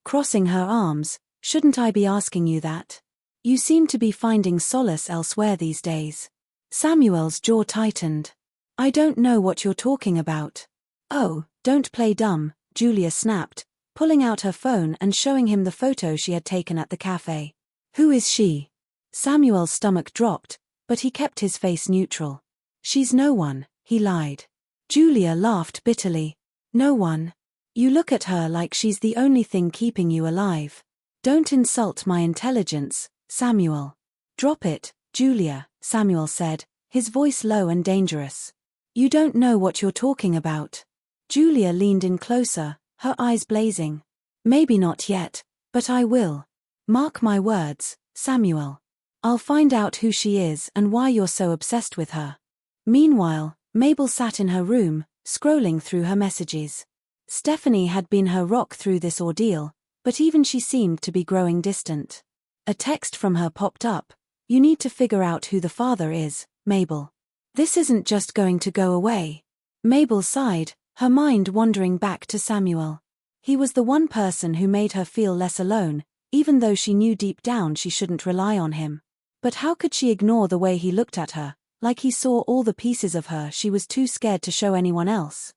crossing her arms. Shouldn't I be asking you that? You seem to be finding solace elsewhere these days. Samuel's jaw tightened. I don't know what you're talking about. Oh, don't play dumb, Julia snapped, pulling out her phone and showing him the photo she had taken at the cafe. Who is she? Samuel's stomach dropped, but he kept his face neutral. She's no one, he lied. Julia laughed bitterly. No one? You look at her like she's the only thing keeping you alive. Don't insult my intelligence, Samuel. Drop it, Julia, Samuel said, his voice low and dangerous. You don't know what you're talking about. Julia leaned in closer, her eyes blazing. Maybe not yet, but I will. Mark my words, Samuel. I'll find out who she is and why you're so obsessed with her. Meanwhile, Mabel sat in her room, scrolling through her messages. Stephanie had been her rock through this ordeal, but even she seemed to be growing distant. A text from her popped up. You need to figure out who the father is, Mabel. This isn't just going to go away. Mabel sighed, her mind wandering back to Samuel. He was the one person who made her feel less alone, even though she knew deep down she shouldn't rely on him. But how could she ignore the way he looked at her, like he saw all the pieces of her she was too scared to show anyone else?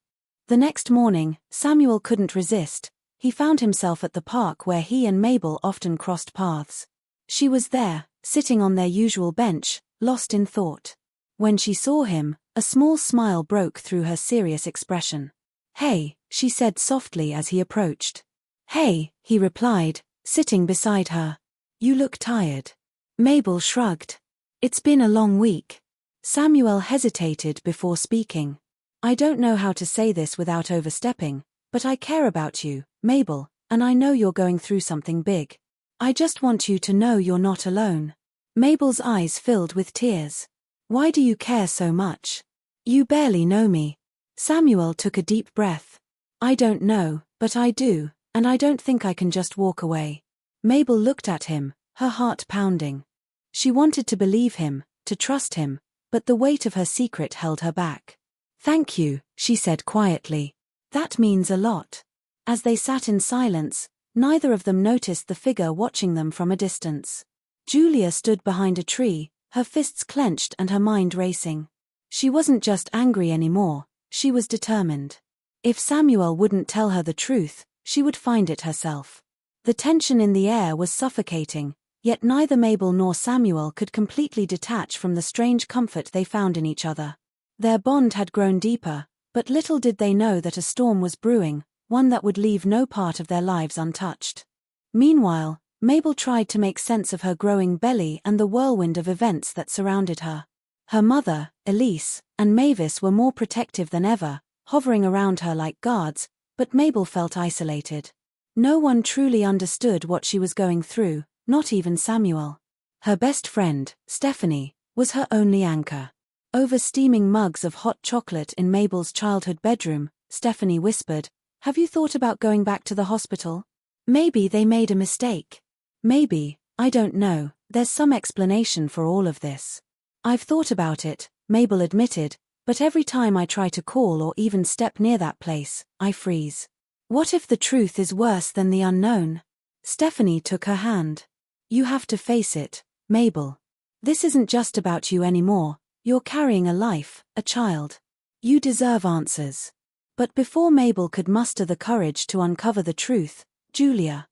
The next morning, Samuel couldn't resist. He found himself at the park where he and Mabel often crossed paths. She was there, sitting on their usual bench, lost in thought. When she saw him, a small smile broke through her serious expression. Hey, she said softly as he approached. Hey, he replied, sitting beside her. You look tired. Mabel shrugged. It's been a long week. Samuel hesitated before speaking. I don't know how to say this without overstepping, but I care about you, Mabel, and I know you're going through something big. I just want you to know you're not alone. Mabel's eyes filled with tears. Why do you care so much? You barely know me. Samuel took a deep breath. I don't know, but I do, and I don't think I can just walk away. Mabel looked at him, her heart pounding. She wanted to believe him, to trust him, but the weight of her secret held her back. Thank you, she said quietly. That means a lot. As they sat in silence, neither of them noticed the figure watching them from a distance. Julia stood behind a tree, her fists clenched and her mind racing. She wasn't just angry anymore, she was determined. If Samuel wouldn't tell her the truth, she would find it herself. The tension in the air was suffocating, yet neither Mabel nor Samuel could completely detach from the strange comfort they found in each other. Their bond had grown deeper, but little did they know that a storm was brewing, one that would leave no part of their lives untouched. Meanwhile, Mabel tried to make sense of her growing belly and the whirlwind of events that surrounded her. Her mother, Elise, and Mavis were more protective than ever, hovering around her like guards, but Mabel felt isolated. No one truly understood what she was going through, not even Samuel. Her best friend, Stephanie, was her only anchor. Over steaming mugs of hot chocolate in Mabel's childhood bedroom, Stephanie whispered, Have you thought about going back to the hospital? Maybe they made a mistake. Maybe, I don't know, there's some explanation for all of this. I've thought about it, Mabel admitted, but every time I try to call or even step near that place, I freeze. What if the truth is worse than the unknown? Stephanie took her hand. You have to face it, Mabel. This isn't just about you anymore. You're carrying a life, a child. You deserve answers. But before Mabel could muster the courage to uncover the truth, Julia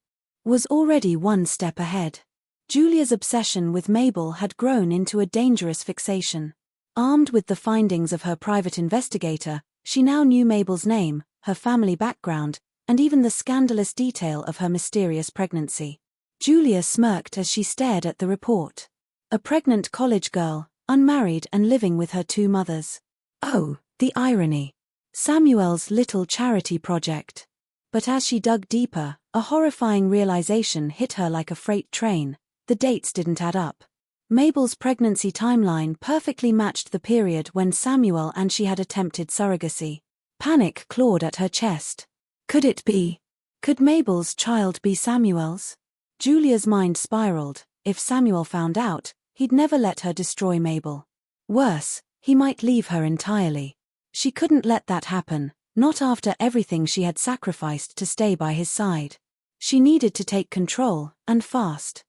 was already one step ahead. Julia's obsession with Mabel had grown into a dangerous fixation. Armed with the findings of her private investigator, she now knew Mabel's name, her family background, and even the scandalous detail of her mysterious pregnancy. Julia smirked as she stared at the report. A pregnant college girl, unmarried and living with her two mothers. Oh, the irony. Samuel's little charity project. But as she dug deeper, a horrifying realization hit her like a freight train. The dates didn't add up. Mabel's pregnancy timeline perfectly matched the period when Samuel and she had attempted surrogacy. Panic clawed at her chest. Could it be? Could Mabel's child be Samuel's? Julia's mind spiraled. If Samuel found out, he'd never let her destroy Mabel. Worse, he might leave her entirely. She couldn't let that happen, not after everything she had sacrificed to stay by his side. She needed to take control, and fast.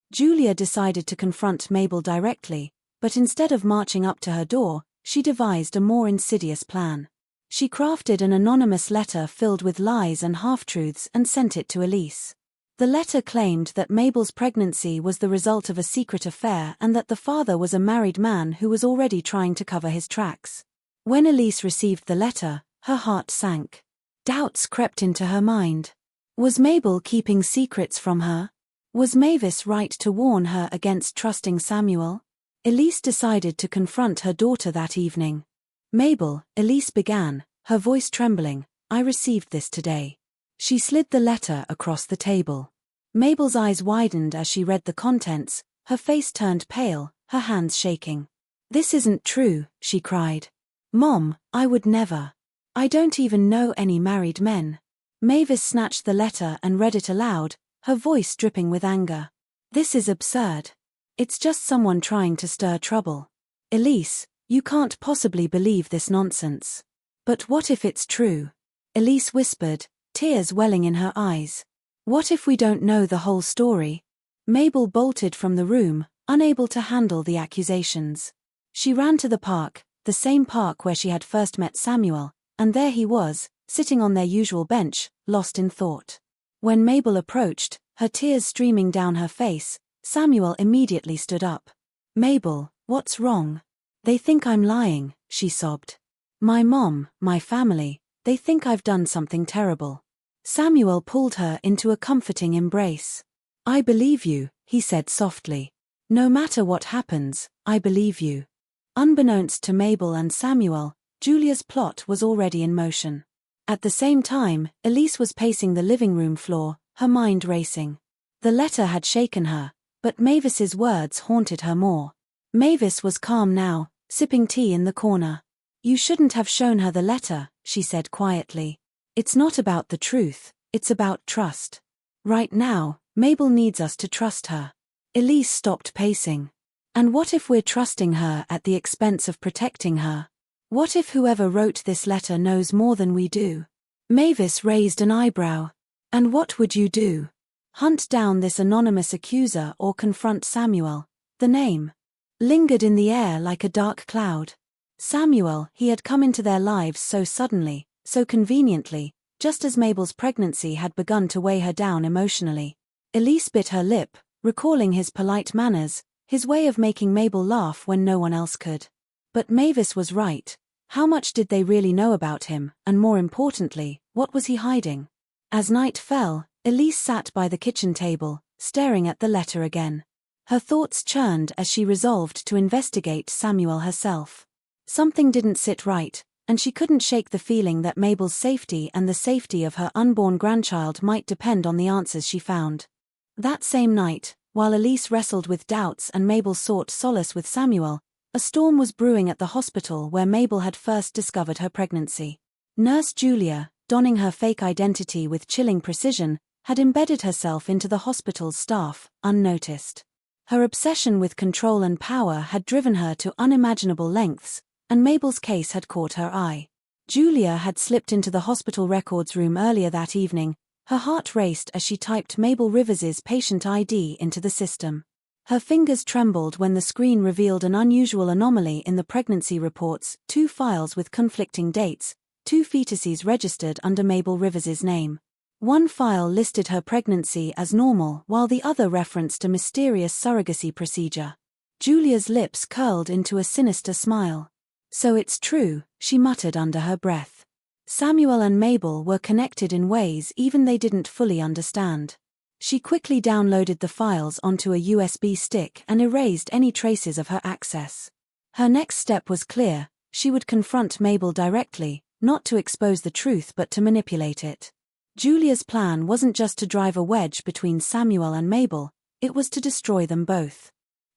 Julia decided to confront Mabel directly, but instead of marching up to her door, she devised a more insidious plan. She crafted an anonymous letter filled with lies and half-truths and sent it to Elise. The letter claimed that Mabel's pregnancy was the result of a secret affair and that the father was a married man who was already trying to cover his tracks. When Elise received the letter, her heart sank. Doubts crept into her mind. Was Mabel keeping secrets from her? Was Mavis right to warn her against trusting Samuel? Elise decided to confront her daughter that evening. "Mabel," Elise began, her voice trembling, "I received this today." She slid the letter across the table. Mabel's eyes widened as she read the contents, her face turned pale, her hands shaking. "This isn't true," she cried. "Mom, I would never. I don't even know any married men." Mavis snatched the letter and read it aloud, her voice dripping with anger. "This is absurd. It's just someone trying to stir trouble. Elise, you can't possibly believe this nonsense." "But what if it's true?" Elise whispered, tears welling in her eyes. "What if we don't know the whole story?" Mabel bolted from the room, unable to handle the accusations. She ran to the park, the same park where she had first met Samuel, and there he was, sitting on their usual bench, lost in thought. When Mabel approached, her tears streaming down her face, Samuel immediately stood up. "Mabel, what's wrong?" "They think I'm lying," she sobbed. "My mom, my family, they think I've done something terrible." Samuel pulled her into a comforting embrace. "I believe you," he said softly. "No matter what happens, I believe you." Unbeknownst to Mabel and Samuel, Julia's plot was already in motion. At the same time, Elise was pacing the living room floor, her mind racing. The letter had shaken her, but Mavis's words haunted her more. Mavis was calm now, sipping tea in the corner. "You shouldn't have shown her the letter," she said quietly. "It's not about the truth, it's about trust. Right now, Mabel needs us to trust her." Elise stopped pacing. "And what if we're trusting her at the expense of protecting her? What if whoever wrote this letter knows more than we do?" Mavis raised an eyebrow. "And what would you do? Hunt down this anonymous accuser or confront Samuel?" The name lingered in the air like a dark cloud. Samuel, he had come into their lives so suddenly, so conveniently, just as Mabel's pregnancy had begun to weigh her down emotionally. Elise bit her lip, recalling his polite manners, his way of making Mabel laugh when no one else could. But Mavis was right. How much did they really know about him, and more importantly, what was he hiding? As night fell, Elise sat by the kitchen table, staring at the letter again. Her thoughts churned as she resolved to investigate Samuel herself. Something didn't sit right, and she couldn't shake the feeling that Mabel's safety and the safety of her unborn grandchild might depend on the answers she found. That same night, while Elise wrestled with doubts and Mabel sought solace with Samuel, a storm was brewing at the hospital where Mabel had first discovered her pregnancy. Nurse Julia, donning her fake identity with chilling precision, had embedded herself into the hospital's staff, unnoticed. Her obsession with control and power had driven her to unimaginable lengths, and Mabel's case had caught her eye. Julia had slipped into the hospital records room earlier that evening. Her heart raced as she typed Mabel Rivers's patient ID into the system. Her fingers trembled when the screen revealed an unusual anomaly in the pregnancy reports: 2 files with conflicting dates, 2 fetuses registered under Mabel Rivers's name. One file listed her pregnancy as normal while the other referenced a mysterious surrogacy procedure. Julia's lips curled into a sinister smile. "So it's true," she muttered under her breath. Samuel and Mabel were connected in ways even they didn't fully understand. She quickly downloaded the files onto a USB stick and erased any traces of her access. Her next step was clear: she would confront Mabel directly, not to expose the truth but to manipulate it. Julia's plan wasn't just to drive a wedge between Samuel and Mabel, it was to destroy them both.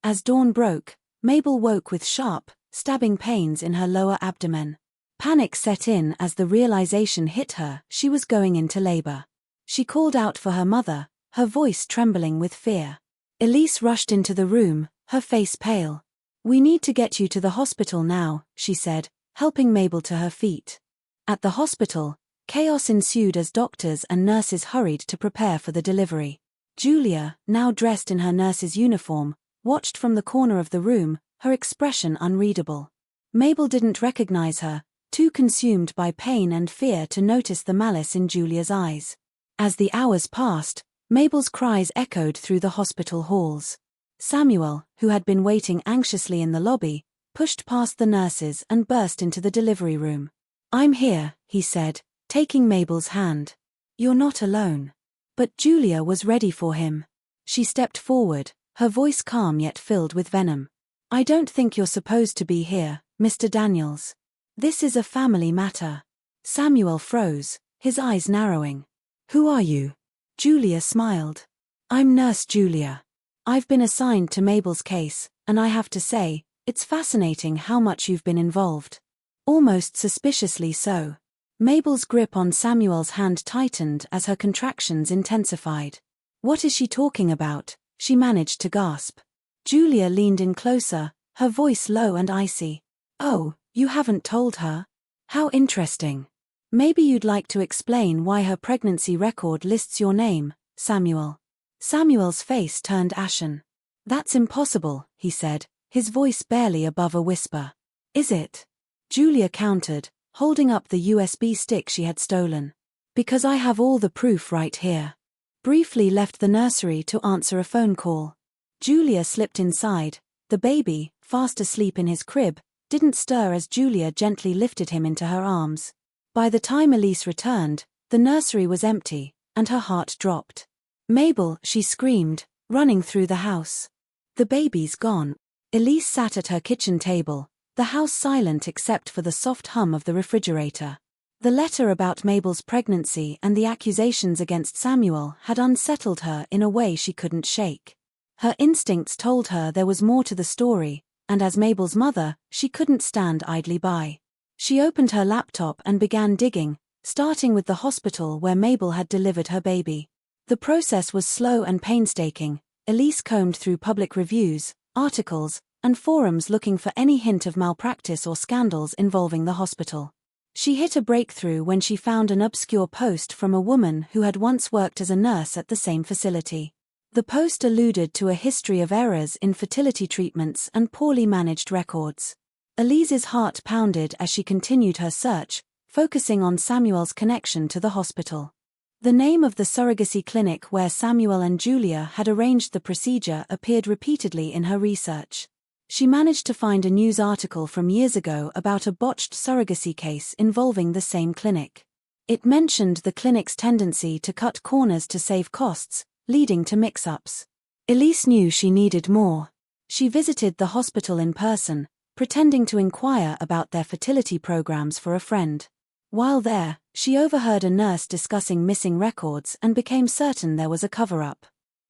As dawn broke, Mabel woke with sharp, stabbing pains in her lower abdomen. Panic set in as the realization hit her she was going into labor. She called out for her mother, her voice trembling with fear. Elise rushed into the room, her face pale. "We need to get you to the hospital now," she said, helping Mabel to her feet. At the hospital, Chaos ensued as doctors and nurses hurried to prepare for the delivery. Julia, now dressed in her nurse's uniform, watched from the corner of the room, her expression unreadable. Mabel didn't recognize her, too consumed by pain and fear to notice the malice in Julia's eyes. As the hours passed, Mabel's cries echoed through the hospital halls. Samuel, who had been waiting anxiously in the lobby, pushed past the nurses and burst into the delivery room. "I'm here," he said, taking Mabel's hand. "You're not alone." But Julia was ready for him. She stepped forward, her voice calm yet filled with venom. "I don't think you're supposed to be here, Mr. Daniels. This is a family matter." Samuel froze, his eyes narrowing. "Who are you?" Julia smiled. "I'm Nurse Julia. I've been assigned to Mabel's case, and I have to say, it's fascinating how much you've been involved." Almost suspiciously so. Mabel's grip on Samuel's hand tightened as her contractions intensified. "What is she talking about?" she managed to gasp. Julia leaned in closer, her voice low and icy. "Oh, you haven't told her? How interesting. Maybe you'd like to explain why her pregnancy record lists your name, Samuel." Samuel's face turned ashen. "That's impossible," he said, his voice barely above a whisper. "Is it?" Julia countered, holding up the USB stick she had stolen. "Because I have all the proof right here." Briefly left the nursery to answer a phone call. Julia slipped inside. The baby, fast asleep in his crib, didn't stir as Julia gently lifted him into her arms. By the time Elise returned, the nursery was empty, and her heart dropped. "Mabel," she screamed, running through the house. "The baby's gone." Elise sat at her kitchen table, the house silent except for the soft hum of the refrigerator. The letter about Mabel's pregnancy and the accusations against Samuel had unsettled her in a way she couldn't shake. Her instincts told her there was more to the story, and as Mabel's mother, she couldn't stand idly by. She opened her laptop and began digging, starting with the hospital where Mabel had delivered her baby. The process was slow and painstaking. Elise combed through public reviews, articles, and forums looking for any hint of malpractice or scandals involving the hospital. She hit a breakthrough when she found an obscure post from a woman who had once worked as a nurse at the same facility. The post alluded to a history of errors in fertility treatments and poorly managed records. Elise's heart pounded as she continued her search, focusing on Samuel's connection to the hospital. The name of the surrogacy clinic where Samuel and Julia had arranged the procedure appeared repeatedly in her research. She managed to find a news article from years ago about a botched surrogacy case involving the same clinic. It mentioned the clinic's tendency to cut corners to save costs, leading to mix-ups. Elise knew she needed more. She visited the hospital in person, pretending to inquire about their fertility programs for a friend. While there, she overheard a nurse discussing missing records and became certain there was a cover-up.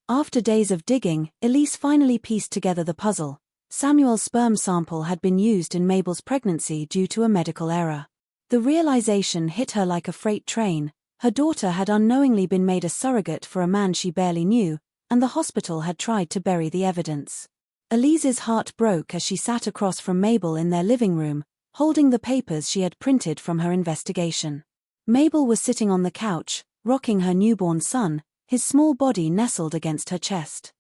After days of digging, Elise finally pieced together the puzzle. Samuel's sperm sample had been used in Mabel's pregnancy due to a medical error. The realization hit her like a freight train. Her daughter had unknowingly been made a surrogate for a man she barely knew, and the hospital had tried to bury the evidence. Elise's heart broke as she sat across from Mabel in their living room, holding the papers she had printed from her investigation. Mabel was sitting on the couch, rocking her newborn son, his small body nestled against her chest.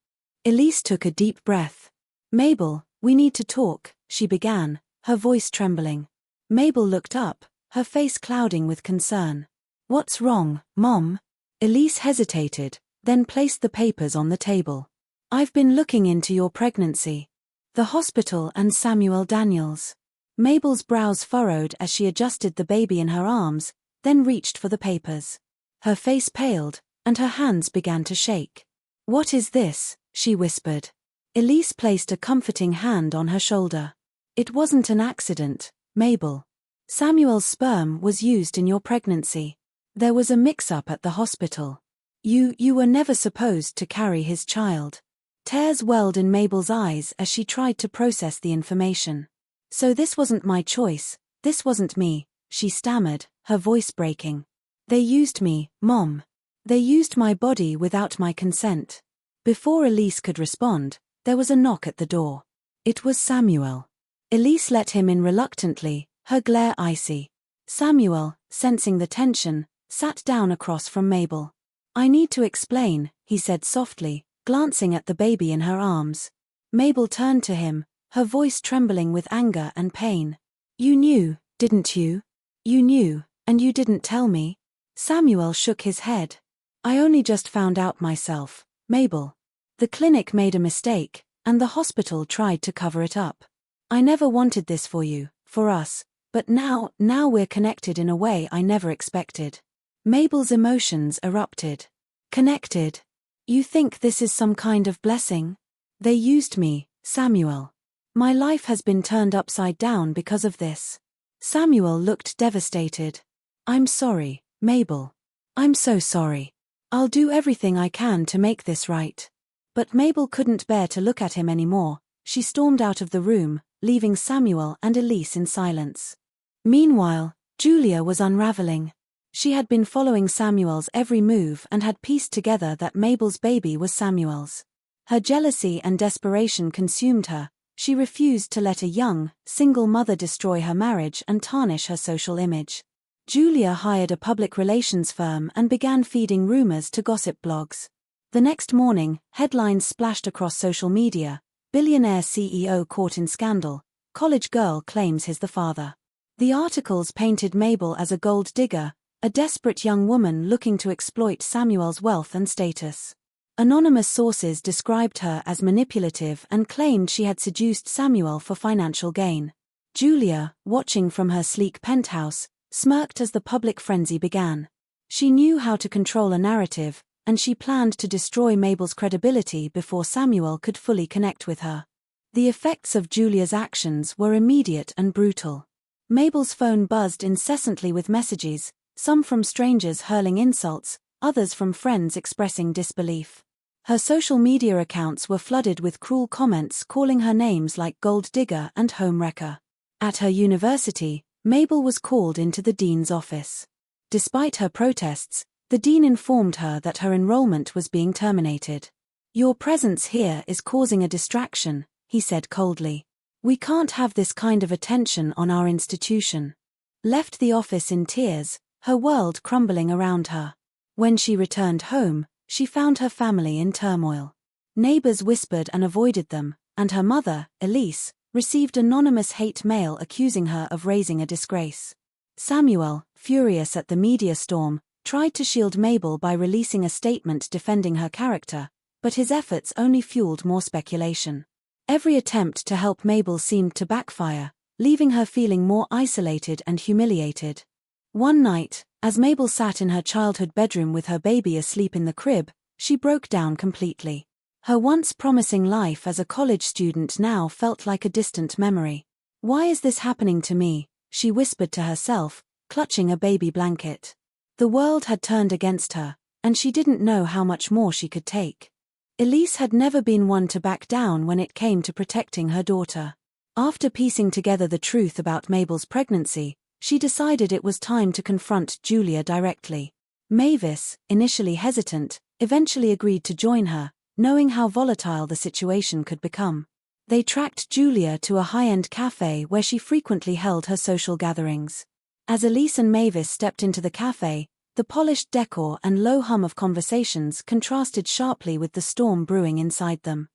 Elise took a deep breath. "Mabel, we need to talk," she began, her voice trembling. Mabel looked up, her face clouding with concern. "What's wrong, Mom?" Elise hesitated, then placed the papers on the table. "I've been looking into your pregnancy. The hospital and Samuel Daniels." Mabel's brows furrowed as she adjusted the baby in her arms, then reached for the papers. Her face paled, and her hands began to shake. "What is this?" she whispered. Elise placed a comforting hand on her shoulder. "It wasn't an accident, Mabel. Samuel's sperm was used in your pregnancy. There was a mix-up at the hospital. You were never supposed to carry his child." Tears welled in Mabel's eyes as she tried to process the information. "So this wasn't my choice, this wasn't me," she stammered, her voice breaking. "They used me, Mom. They used my body without my consent." Before Elise could respond, there was a knock at the door. It was Samuel. Elise let him in reluctantly, her glare icy. "Samuel," sensing the tension, sat down across from Mabel. "I need to explain," he said softly, glancing at the baby in her arms. Mabel turned to him, her voice trembling with anger and pain. "You knew, didn't you? You knew, and you didn't tell me?" Samuel shook his head. "I only just found out myself, Mabel. The clinic made a mistake, and the hospital tried to cover it up. I never wanted this for you, for us, but now we're connected in a way I never expected." Mabel's emotions erupted. "Connected? You think this is some kind of blessing? They used me, Samuel. My life has been turned upside down because of this." Samuel looked devastated. "I'm sorry, Mabel. I'm so sorry. I'll do everything I can to make this right." But Mabel couldn't bear to look at him anymore. She stormed out of the room, leaving Samuel and Elise in silence. Meanwhile, Julia was unraveling. She had been following Samuel's every move and had pieced together that Mabel's baby was Samuel's. Her jealousy and desperation consumed her. She refused to let a young, single mother destroy her marriage and tarnish her social image. Julia hired a public relations firm and began feeding rumors to gossip blogs. The next morning, headlines splashed across social media: "Billionaire CEO caught in scandal. College girl claims he's the father." The articles painted Mabel as a gold digger, a desperate young woman looking to exploit Samuel's wealth and status. Anonymous sources described her as manipulative and claimed she had seduced Samuel for financial gain. Julia, watching from her sleek penthouse, smirked as the public frenzy began. She knew how to control a narrative, and she planned to destroy Mabel's credibility before Samuel could fully connect with her. The effects of Julia's actions were immediate and brutal. Mabel's phone buzzed incessantly with messages, some from strangers hurling insults, others from friends expressing disbelief. Her social media accounts were flooded with cruel comments calling her names like gold digger and homewrecker. At her university, Mabel was called into the dean's office. Despite her protests, the dean informed her that her enrollment was being terminated. "Your presence here is causing a distraction," he said coldly. "We can't have this kind of attention on our institution." Left the office in tears, her world crumbling around her. When she returned home, she found her family in turmoil. Neighbors whispered and avoided them, and her mother, Elise, received anonymous hate mail accusing her of raising a disgrace. Samuel, furious at the media storm, tried to shield Mabel by releasing a statement defending her character, but his efforts only fueled more speculation. Every attempt to help Mabel seemed to backfire, leaving her feeling more isolated and humiliated. One night, as Mabel sat in her childhood bedroom with her baby asleep in the crib, she broke down completely. Her once promising life as a college student now felt like a distant memory. "Why is this happening to me?" she whispered to herself, clutching a baby blanket. The world had turned against her, and she didn't know how much more she could take. Elise had never been one to back down when it came to protecting her daughter. After piecing together the truth about Mabel's pregnancy, she decided it was time to confront Julia directly. Mavis, initially hesitant, eventually agreed to join her, knowing how volatile the situation could become. They tracked Julia to a high-end cafe where she frequently held her social gatherings. As Elise and Mavis stepped into the cafe, the polished decor and low hum of conversations contrasted sharply with the storm brewing inside them.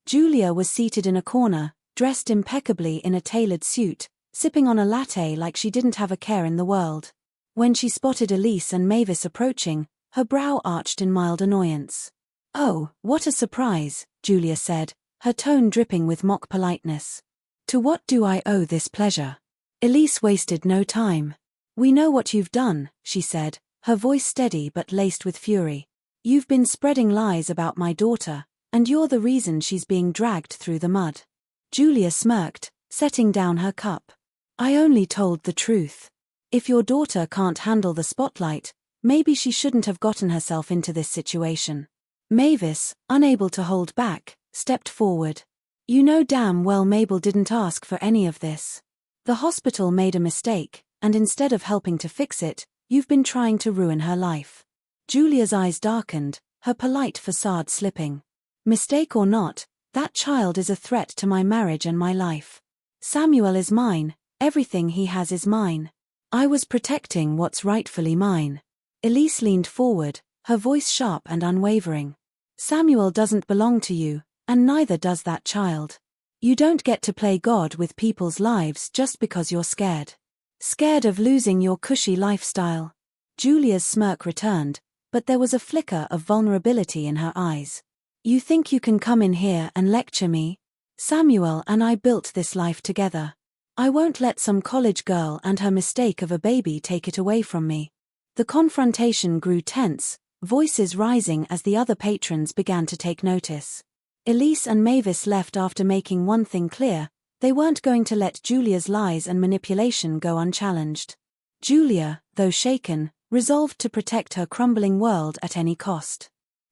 Julia was seated in a corner, dressed impeccably in a tailored suit, sipping on a latte like she didn't have a care in the world. When she spotted Elise and Mavis approaching, her brow arched in mild annoyance. "Oh, what a surprise," Julia said, her tone dripping with mock politeness. "To what do I owe this pleasure?" Elise wasted no time. "We know what you've done," she said, her voice steady but laced with fury. "You've been spreading lies about my daughter, and you're the reason she's being dragged through the mud." Julia smirked, setting down her cup. "I only told the truth. If your daughter can't handle the spotlight, maybe she shouldn't have gotten herself into this situation." Mavis, unable to hold back, stepped forward. "You know damn well Mabel didn't ask for any of this. The hospital made a mistake, and instead of helping to fix it, you've been trying to ruin her life." Julia's eyes darkened, her polite facade slipping. "Mistake or not, that child is a threat to my marriage and my life. Samuel is mine, everything he has is mine. I was protecting what's rightfully mine. Elise leaned forward, her voice sharp and unwavering. Samuel doesn't belong to you, and neither does that child. You don't get to play God with people's lives just because you're scared. Scared of losing your cushy lifestyle. Julia's smirk returned, but there was a flicker of vulnerability in her eyes. You think you can come in here and lecture me? Samuel and I built this life together. I won't let some college girl and her mistake of a baby take it away from me. The confrontation grew tense, voices rising as the other patrons began to take notice. Elise and Mavis left after making one thing clear: they weren't going to let Julia's lies and manipulation go unchallenged. Julia, though shaken, resolved to protect her crumbling world at any cost.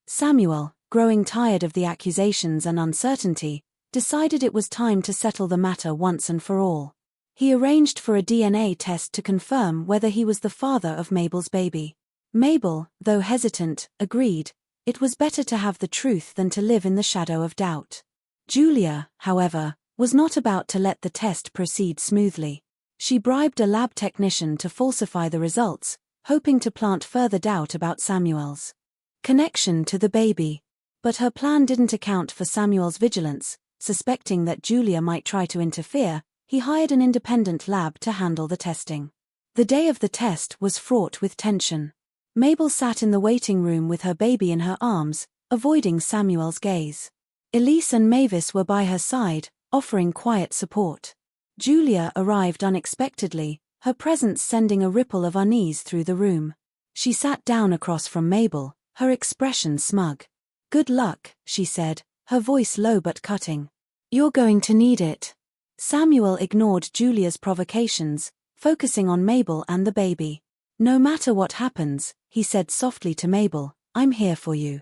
Samuel, growing tired of the accusations and uncertainty, decided it was time to settle the matter once and for all. He arranged for a DNA test to confirm whether he was the father of Mabel's baby. Mabel, though hesitant, agreed. It was better to have the truth than to live in the shadow of doubt. Julia, however, was not about to let the test proceed smoothly. She bribed a lab technician to falsify the results, hoping to plant further doubt about Samuel's connection to the baby. But her plan didn't account for Samuel's vigilance. Suspecting that Julia might try to interfere, he hired an independent lab to handle the testing. The day of the test was fraught with tension. Mabel sat in the waiting room with her baby in her arms, avoiding Samuel's gaze. Elise and Mavis were by her side, offering quiet support. Julia arrived unexpectedly, her presence sending a ripple of unease through the room. She sat down across from Mabel, her expression smug. "Good luck," she said, her voice low but cutting. "You're going to need it." Samuel ignored Julia's provocations, focusing on Mabel and the baby. "No matter what happens," he said softly to Mabel, "I'm here for you."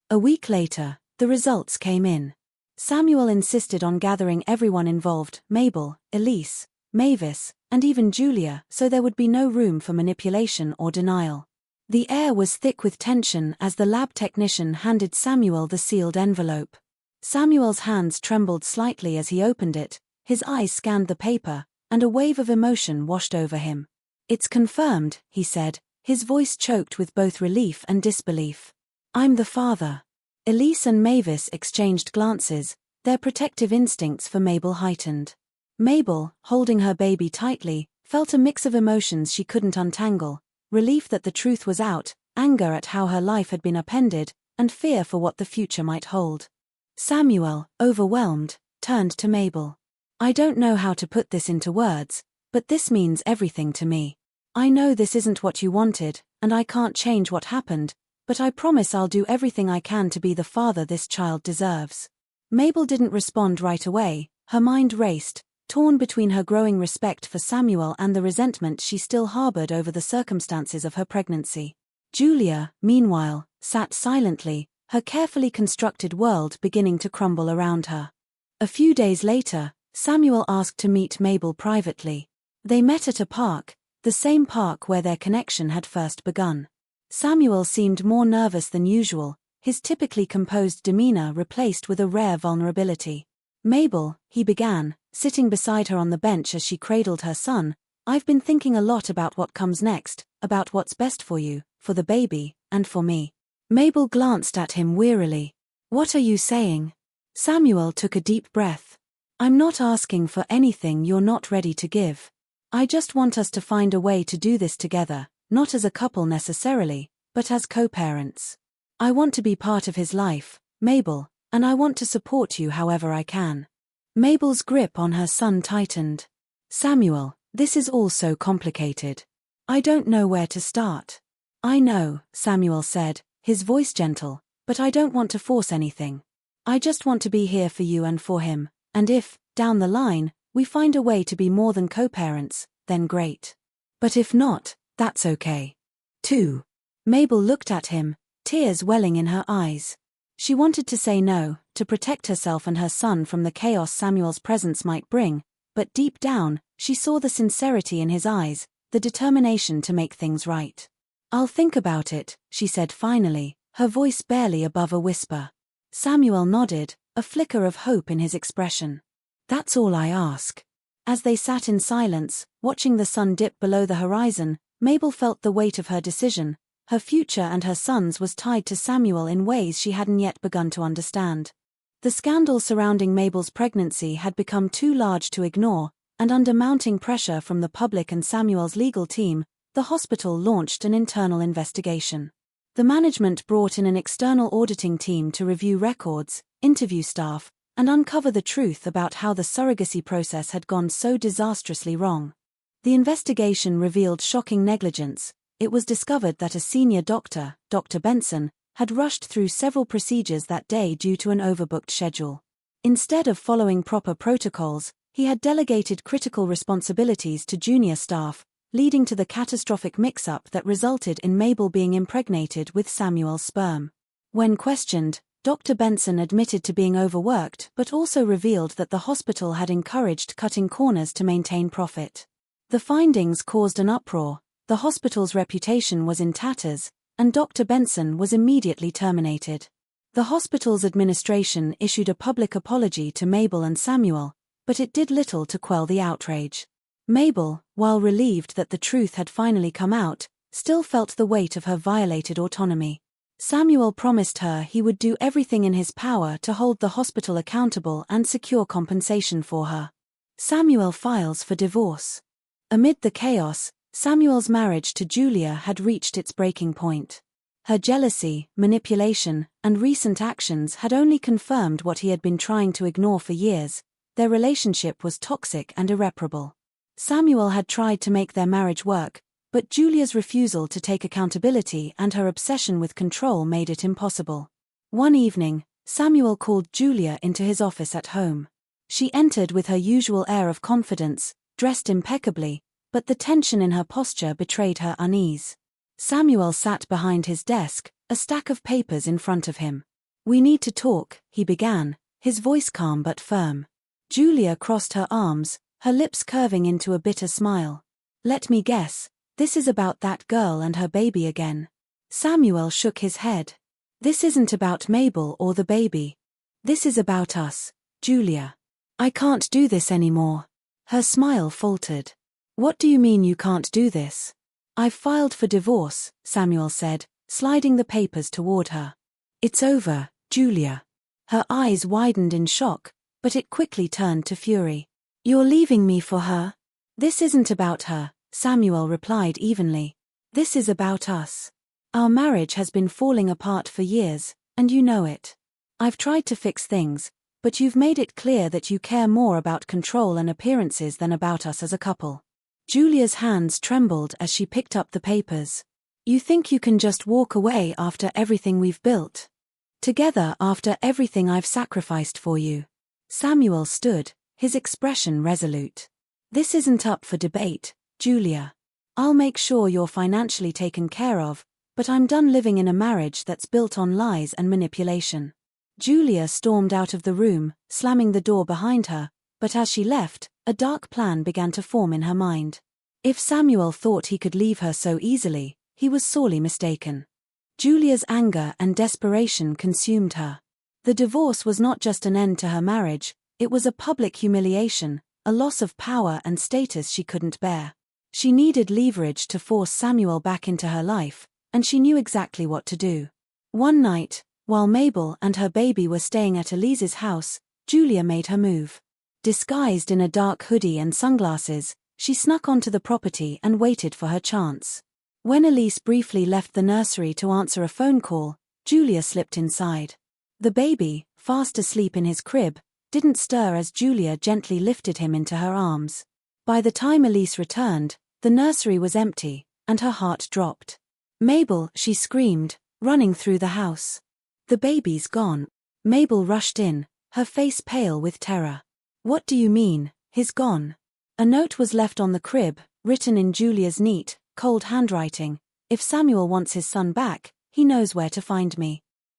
A week later, the results came in. Samuel insisted on gathering everyone involved: Mabel, Elise, Mavis, and even Julia, so there would be no room for manipulation or denial. The air was thick with tension as the lab technician handed Samuel the sealed envelope. Samuel's hands trembled slightly as he opened it, his eyes scanned the paper, and a wave of emotion washed over him. "It's confirmed," he said, his voice choked with both relief and disbelief. "I'm the father." Elise and Mavis exchanged glances, their protective instincts for Mabel heightened. Mabel, holding her baby tightly, felt a mix of emotions she couldn't untangle: relief that the truth was out, anger at how her life had been upended, and fear for what the future might hold. Samuel, overwhelmed, turned to Mabel. "I don't know how to put this into words, but this means everything to me. I know this isn't what you wanted, and I can't change what happened, but I promise I'll do everything I can to be the father this child deserves." Mabel didn't respond right away, her mind raced, torn between her growing respect for Samuel and the resentment she still harbored over the circumstances of her pregnancy. Julia, meanwhile, sat silently, her carefully constructed world beginning to crumble around her. A few days later, Samuel asked to meet Mabel privately. They met at a park, the same park where their connection had first begun. Samuel seemed more nervous than usual, his typically composed demeanor replaced with a rare vulnerability. "Mabel," he began, sitting beside her on the bench as she cradled her son, "I've been thinking a lot about what comes next, about what's best for you, for the baby, and for me." Mabel glanced at him wearily. "What are you saying?" Samuel took a deep breath. "I'm not asking for anything you're not ready to give. I just want us to find a way to do this together, not as a couple necessarily, but as co-parents. I want to be part of his life, Mabel, and I want to support you however I can." Mabel's grip on her son tightened. "Samuel, this is all so complicated. I don't know where to start." "I know," Samuel said, his voice gentle, "but I don't want to force anything. I just want to be here for you and for him, and if, down the line, we find a way to be more than co-parents, then great. But if not, that's okay, too." Mabel looked at him, tears welling in her eyes. She wanted to say no, to protect herself and her son from the chaos Samuel's presence might bring, but deep down, she saw the sincerity in his eyes, the determination to make things right. "I'll think about it," she said finally, her voice barely above a whisper. Samuel nodded, a flicker of hope in his expression. "That's all I ask." As they sat in silence, watching the sun dip below the horizon, Mabel felt the weight of her decision. Her future and her son's was tied to Samuel in ways she hadn't yet begun to understand. The scandal surrounding Mabel's pregnancy had become too large to ignore, and under mounting pressure from the public and Samuel's legal team, the hospital launched an internal investigation. The management brought in an external auditing team to review records, interview staff, and uncover the truth about how the surrogacy process had gone so disastrously wrong. The investigation revealed shocking negligence. It was discovered that a senior doctor, Dr. Benson, had rushed through several procedures that day due to an overbooked schedule. Instead of following proper protocols, he had delegated critical responsibilities to junior staff, leading to the catastrophic mix-up that resulted in Mabel being impregnated with Samuel's sperm. When questioned, Dr. Benson admitted to being overworked but also revealed that the hospital had encouraged cutting corners to maintain profit. The findings caused an uproar, the hospital's reputation was in tatters, and Dr. Benson was immediately terminated. The hospital's administration issued a public apology to Mabel and Samuel, but it did little to quell the outrage. Mabel, while relieved that the truth had finally come out, still felt the weight of her violated autonomy. Samuel promised her he would do everything in his power to hold the hospital accountable and secure compensation for her. Samuel files for divorce. Amid the chaos, Samuel's marriage to Julia had reached its breaking point. Her jealousy, manipulation, and recent actions had only confirmed what he had been trying to ignore for years. Their relationship was toxic and irreparable. Samuel had tried to make their marriage work, but Julia's refusal to take accountability and her obsession with control made it impossible. One evening, Samuel called Julia into his office at home. She entered with her usual air of confidence, dressed impeccably, but the tension in her posture betrayed her unease. Samuel sat behind his desk, a stack of papers in front of him. "We need to talk," he began, his voice calm but firm. Julia crossed her arms, her lips curving into a bitter smile. "Let me guess, this is about that girl and her baby again." Samuel shook his head. "This isn't about Mabel or the baby. This is about us, Julia. I can't do this anymore." Her smile faltered. "What do you mean you can't do this?" "I've filed for divorce," Samuel said, sliding the papers toward her. "It's over, Julia." Her eyes widened in shock, but it quickly turned to fury. "You're leaving me for her?" "This isn't about her," Samuel replied evenly. "This is about us. Our marriage has been falling apart for years, and you know it. I've tried to fix things, but you've made it clear that you care more about control and appearances than about us as a couple." Julia's hands trembled as she picked up the papers. "You think you can just walk away after everything we've built together, after everything I've sacrificed for you?" Samuel stood, his expression resolute. "This isn't up for debate, Julia. I'll make sure you're financially taken care of, but I'm done living in a marriage that's built on lies and manipulation." Julia stormed out of the room, slamming the door behind her, but as she left, a dark plan began to form in her mind. If Samuel thought he could leave her so easily, he was sorely mistaken. Julia's anger and desperation consumed her. The divorce was not just an end to her marriage, it was a public humiliation, a loss of power and status she couldn't bear. She needed leverage to force Samuel back into her life, and she knew exactly what to do. One night, while Mabel and her baby were staying at Elise's house, Julia made her move. Disguised in a dark hoodie and sunglasses, she snuck onto the property and waited for her chance. When Elise briefly left the nursery to answer a phone call, Julia slipped inside. The baby, fast asleep in his crib, didn't stir as Julia gently lifted him into her arms. By the time Elise returned, the nursery was empty, and her heart dropped. "Mabel," she screamed, running through the house. "The baby's gone." Mabel rushed in, her face pale with terror. "What do you mean, he's gone?" A note was left on the crib, written in Julia's neat, cold handwriting. "If Samuel wants his son back, he knows where to find me."